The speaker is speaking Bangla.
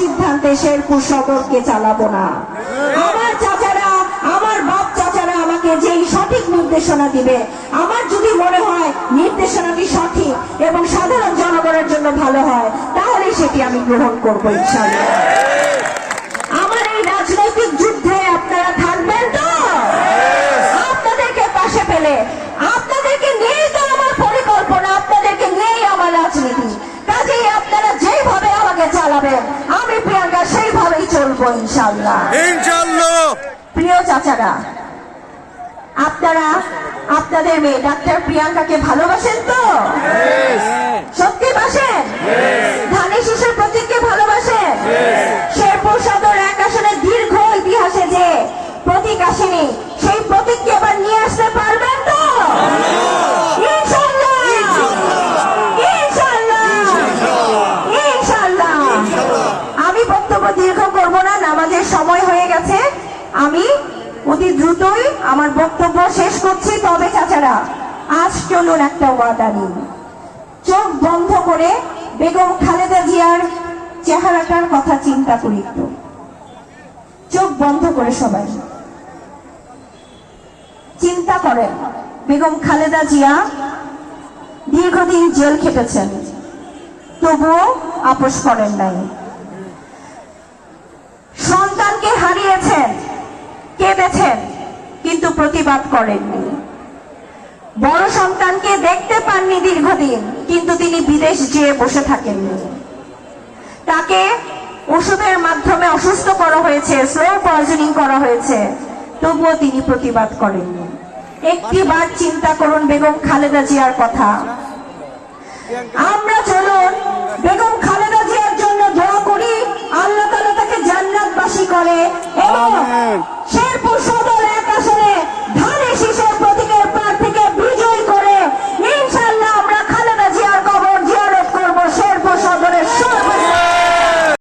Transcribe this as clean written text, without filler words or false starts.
সিদ্ধান্তে শেরপুর সদরকে চালাবো না। আমার চাচারা, আমার বাপ চাচারা আমাকে যেই সঠিক নির্দেশনা দিবে, আমার যদি মনে হয় নির্দেশনাটি সঠিক এবং সাধারণ জনগণের জন্য ভালো হয়, তাহলে সেটি আমি গ্রহণ করবো ইনশাআল্লাহ। আমার এই রাজনৈতিক যুদ্ধে আপনারা থাকবেন তো? আপনাদেরকে পাশে পেলে, আপনাদেরকে নিয়েই তো আমার পরিকল্পনা, আপনাদেরকে নিয়েই আমার রাজনীতি। কাজেই আপনারা যেইভাবে আমাকে চালাবেন, আমি প্রিয়াঙ্কা সেইভাবেই চলবো ইনশাআল্লাহ। প্রিয় চাচারা, আপনারা আপনাদের মেয়ে ডাক্তার প্রিয়াঙ্কাকে ভালোবাসেন তো? সত্যি বাসেন? ধানি শিশুর প্রতীককে ভালোবাসেন? শেরপুর সদর 1 আসনের দীর্ঘ ইতিহাসে যে প্রতীক আসেনি, সেই প্রতীককে এবার নিয়ে আসতে পারবেন তো? ইনশাআল্লাহ, ইনশাআল্লাহ, ইনশাআল্লাহ। আমি বক্তব্য দীর্ঘ করব না, নামাজের সময় হয়ে গেছে। আমি অতি দ্রুতই আমার বক্তব্য শেষ করছি। তবে চাচারা, আজ চলুন একটা ওয়াদা নিন। চোখ বন্ধ করে বেগম খালেদা জিয়ার চেহারাটার কথা চিন্তা করি একটু। চোখ বন্ধ করে সবাই চিন্তা করেন, বেগম খালেদা জিয়া দীর্ঘদিন জেল খেটেছেন, তবুও আপোষ করেন নাই। সন্তানকে হারিয়েছেন, কেঁদেছেন, কিন্তু প্রতিবাদ করেননি। বড় সন্তানকে দেখতে পাননি দীর্ঘদিন, কিন্তু তিনি বিদেশ যেয়ে বসে থাকেননি। তাকে ওষুধের মাধ্যমে অসুস্থ করা হয়েছে, স্লো পয়জনিং করা হয়েছে, তবুও তিনি প্রতিবাদ করেননি। একটিবার চিন্তা করুন বেগম খালেদা জিয়ার কথা। আমরা চলুন বেগম খালেদা